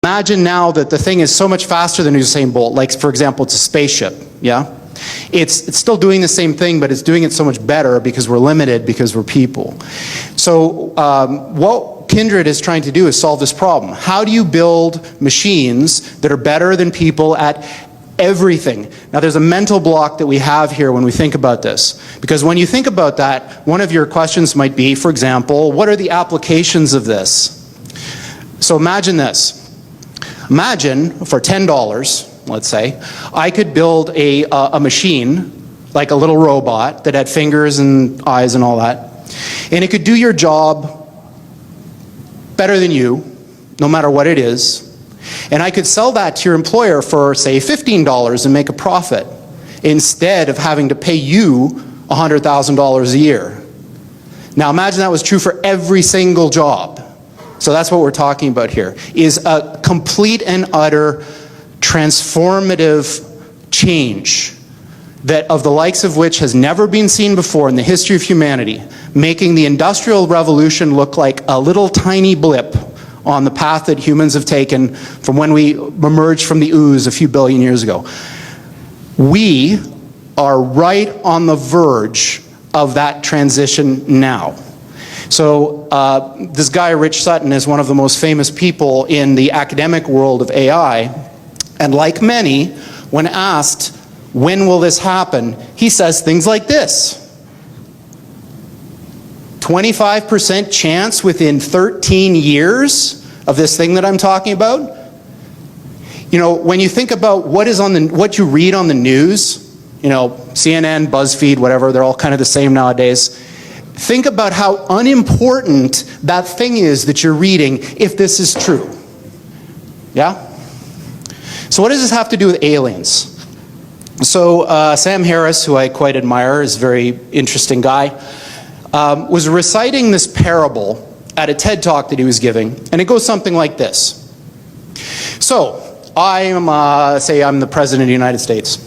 Imagine now that the thing is so much faster than Usain Bolt, like for example, it's a spaceship, yeah? It's still doing the same thing, but it's doing it so much better because we're limited, because we're people. So what Kindred is trying to do is solve this problem. How do you build machines that are better than people at everything? Now there's a mental block that we have here when we think about this. Because when you think about that, one of your questions might be, for example, what are the applications of this? So imagine this. Imagine for $10, let's say, I could build a machine, like a little robot that had fingers and eyes and all that, and it could do your job better than you, no matter what it is, and I could sell that to your employer for, say, $15 and make a profit, instead of having to pay you $100,000 a year. Now imagine that was true for every single job. So that's what we're talking about here, is a complete and utter transformative change that of the likes of which has never been seen before in the history of humanity, making the Industrial Revolution look like a little tiny blip on the path that humans have taken from when we emerged from the ooze a few billion years ago. We are right on the verge of that transition now. So this guy, Rich Sutton, is one of the most famous people in the academic world of AI. And like many, when asked, when will this happen, he says things like this. 25% chance within 13 years of this thing that I'm talking about. You know, when you think about what you read on the news, you know, CNN, BuzzFeed, whatever, they're all kind of the same nowadays. Think about how unimportant that thing is that you're reading if this is true. Yeah? So what does this have to do with aliens? So Sam Harris, who I quite admire, is a very interesting guy, was reciting this parable at a TED Talk that he was giving, and it goes something like this. So, say I'm the President of the United States.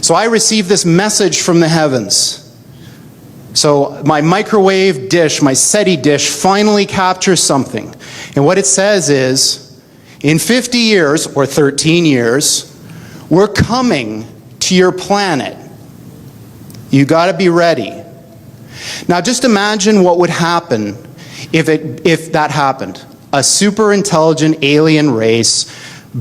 So I received this message from the heavens. So my microwave dish, my SETI dish, finally captures something. And what it says is, in 50 years, or 13 years, we're coming to your planet. You gotta be ready. Now just imagine what would happen if that happened. A super intelligent alien race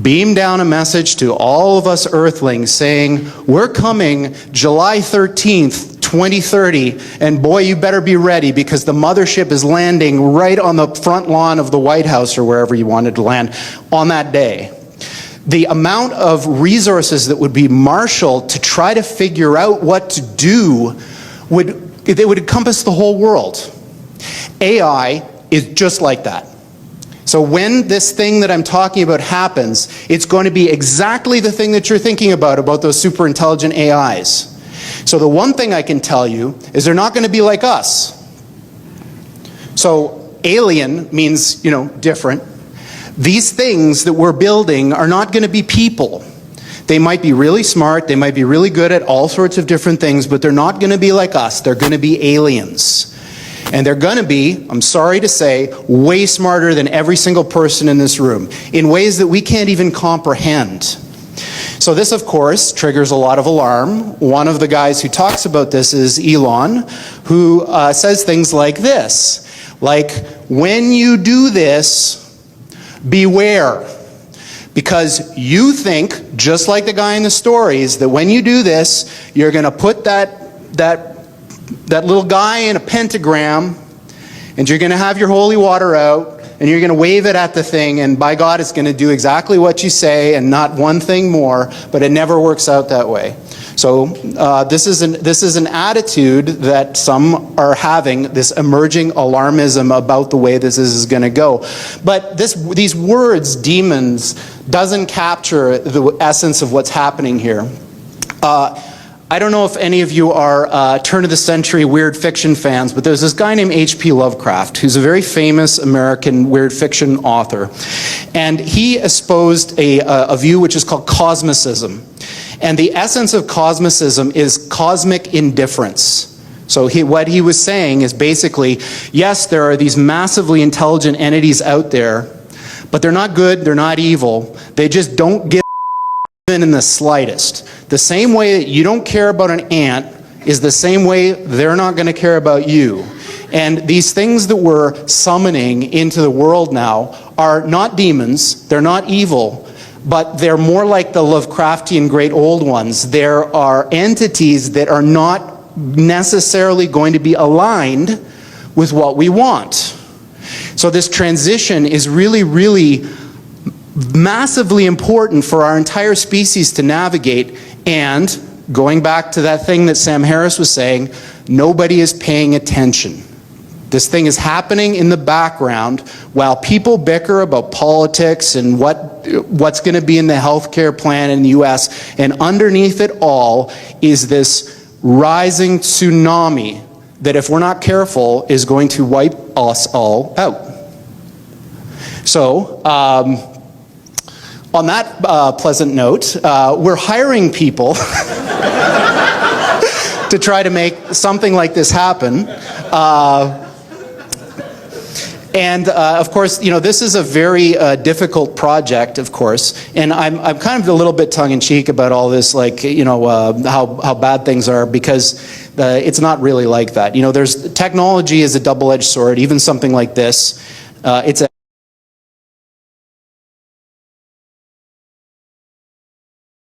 beamed down a message to all of us Earthlings saying, we're coming July 13th, 2030, and boy, you better be ready because the mothership is landing right on the front lawn of the White House or wherever you wanted to land on that day. The amount of resources that would be marshaled to try to figure out what to do would encompass the whole world. AI is just like that. So when this thing that I'm talking about happens, it's going to be exactly the thing that you're thinking about those super intelligent AIs. So the one thing I can tell you is they're not going to be like us. So alien means, you know, different. These things that we're building are not going to be people. They might be really smart, they might be really good at all sorts of different things, but they're not going to be like us. They're going to be aliens. And they're going to be, I'm sorry to say, way smarter than every single person in this room, in ways that we can't even comprehend. So this, of course, triggers a lot of alarm. One of the guys who talks about this is Elon, who says things like this, like, when you do this, beware. Because you think, just like the guy in the stories, that when you do this, you're going to put that little guy in a pentagram, and you're going to have your holy water out, and you're going to wave it at the thing, and by God, it's going to do exactly what you say and not one thing more, but it never works out that way. So this is an attitude that some are having, this emerging alarmism about the way this is going to go. But these words, demons, doesn't capture the essence of what's happening here. I don't know if any of you are turn-of-the-century weird fiction fans, but there's this guy named H.P. Lovecraft, who's a very famous American weird fiction author. And he espoused a view which is called cosmicism. And the essence of cosmicism is cosmic indifference. So what he was saying is basically, yes, there are these massively intelligent entities out there, But they're not good, they're not evil. They just don't give in the slightest. The same way that you don't care about an ant is the same way they're not going to care about you. And these things that we're summoning into the world now are not demons, they're not evil, but they're more like the Lovecraftian great old ones. There are entities that are not necessarily going to be aligned with what we want. So this transition is really, really massively important for our entire species to navigate. And going back to that thing that Sam Harris was saying, nobody is paying attention. This thing is happening in the background while people bicker about politics and what's going to be in the healthcare plan in the US. And underneath it all is this rising tsunami that, if we're not careful, is going to wipe us all out. So, on that pleasant note, we're hiring people to try to make something like this happen. Of course, you know, this is a very difficult project, of course, and I'm kind of a little bit tongue-in-cheek about all this, like, you know, how bad things are, because it's not really like that. You know, technology is a double-edged sword. Even something like this, it's a